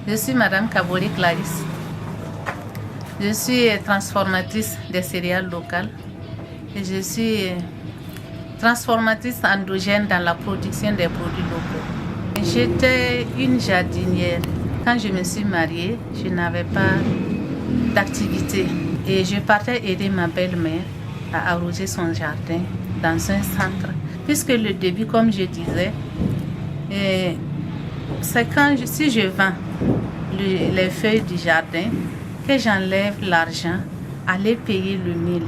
Je suis Madame Kabori Clarisse. Je suis transformatrice des céréales locales et je suis transformatrice endogène dans la production des produits locaux. J'étais une jardinière. Quand je me suis mariée, je n'avais pas d'activité et je partais aider ma belle-mère à arroser son jardin dans un centre. Puisque le début, comme je disais, c'est si je vends les feuilles du jardin, que j'enlève l'argent, aller payer le mil.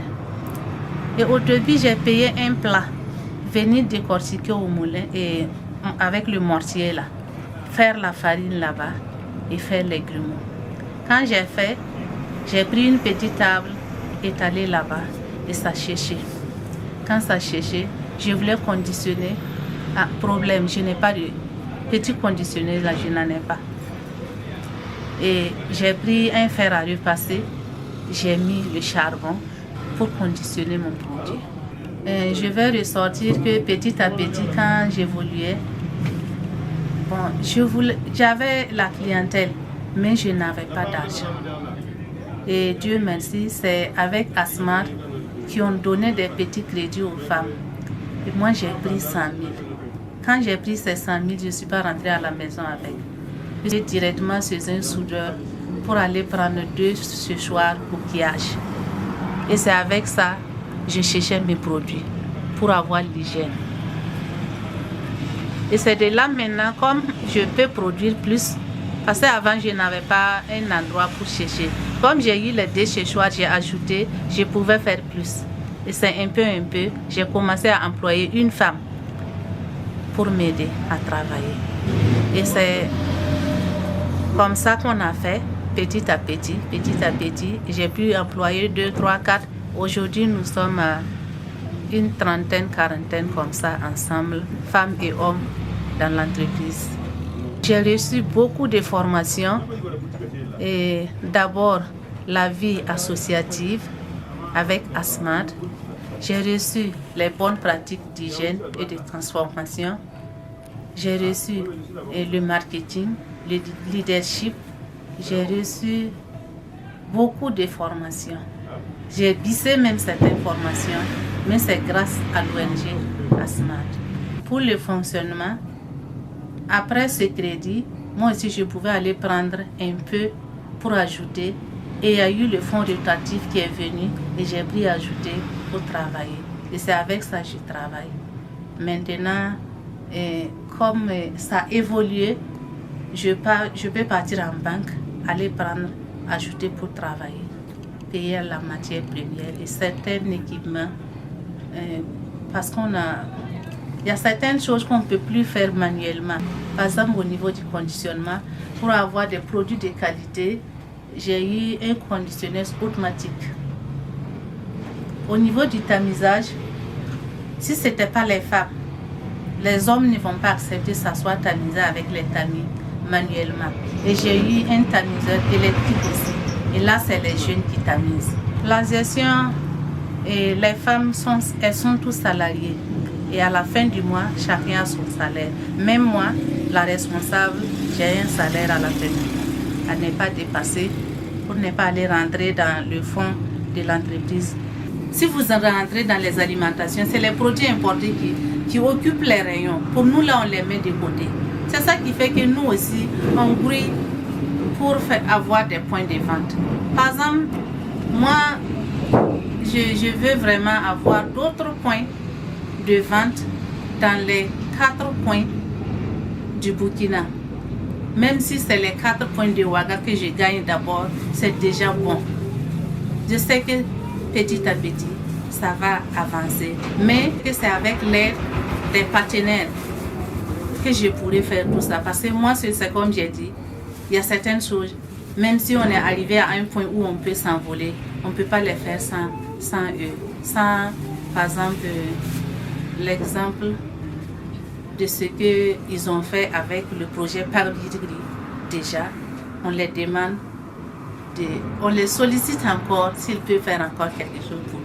Et au début, j'ai payé un plat, venir décortiquer au moulin et avec le mortier là, faire la farine là-bas et faire les grumeaux. Quand j'ai fait, j'ai pris une petite table étalée là-bas et ça séchait. Quand ça séchait, je voulais conditionner. Problème, je n'ai pas de petit conditionneur là, je n'en ai pas. Et j'ai pris un fer à repasser, j'ai mis le charbon pour conditionner mon produit. Je vais ressortir que petit à petit, quand j'évoluais, j'avais la clientèle, mais je n'avais pas d'argent. Et Dieu merci, c'est avec Asmar qui ont donné des petits crédits aux femmes. Et moi, j'ai pris 100 000. Quand j'ai pris ces 100 000, je ne suis pas rentrée à la maison avec. J'ai directement chez un soudeur pour aller prendre 2 séchoirs coquillage. Et c'est avec ça que je cherchais mes produits pour avoir l'hygiène. Et c'est de là maintenant, comme je peux produire plus, parce qu'avant je n'avais pas un endroit pour chercher. Comme j'ai eu les 2 séchoirs, j'ai ajouté, je pouvais faire plus. Et c'est un peu, j'ai commencé à employer une femme pour m'aider à travailler. Et c'est comme ça qu'on a fait, petit à petit. J'ai pu employer 2, 3, 4. Aujourd'hui, nous sommes une trentaine, quarantaine comme ça ensemble, femmes et hommes dans l'entreprise. J'ai reçu beaucoup de formations. Et d'abord, la vie associative avec Asmad. J'ai reçu les bonnes pratiques d'hygiène et de transformation. J'ai reçu le marketing, le leadership. J'ai reçu beaucoup de formations. J'ai bissé même certaines formations, mais c'est grâce à l'ONG Asmad. Pour le fonctionnement, après ce crédit, moi aussi je pouvais aller prendre un peu pour ajouter. Et il y a eu le fonds rotatif qui est venu et j'ai pris à ajouter pour travailler. Et c'est avec ça que je travaille. Maintenant, comme ça a évolué, je peux partir en banque, aller prendre, ajouter pour travailler, payer la matière première et certains équipements. Parce il y a certaines choses qu'on ne peut plus faire manuellement. Par exemple, au niveau du conditionnement, pour avoir des produits de qualité, j'ai eu un conditionneur automatique. Au niveau du tamisage, si ce n'était pas les femmes, les hommes ne vont pas accepter que ça soit tamisé avec les tamis manuellement. Et j'ai eu un tamiseur électrique aussi. Et là, c'est les jeunes qui tamisent. La gestion, les femmes elles sont tous salariées. Et à la fin du mois, chacun a son salaire. Même moi, la responsable, j'ai un salaire à la fin du mois. À ne pas dépasser, pour ne pas aller rentrer dans le fond de l'entreprise. Si vous rentrez dans les alimentations, c'est les produits importés qui occupent les rayons. Pour nous, là, on les met de côté. C'est ça qui fait que nous aussi, on brille pour avoir des points de vente. Par exemple, moi, je veux vraiment avoir d'autres points de vente dans les 4 points du Burkina. Même si c'est les 4 points de Ouaga que je gagne d'abord, c'est déjà bon. Je sais que petit à petit, ça va avancer. Mais que c'est avec l'aide des partenaires que je pourrais faire tout ça. Parce que moi, c'est comme j'ai dit, il y a certaines choses, même si on est arrivé à un point où on peut s'envoler, on ne peut pas les faire sans eux. Sans, par exemple, l'exemple de ce qu'ils ont fait avec le projet Parbidigri. Déjà, on les demande, on les sollicite encore s'ils peuvent faire encore quelque chose pour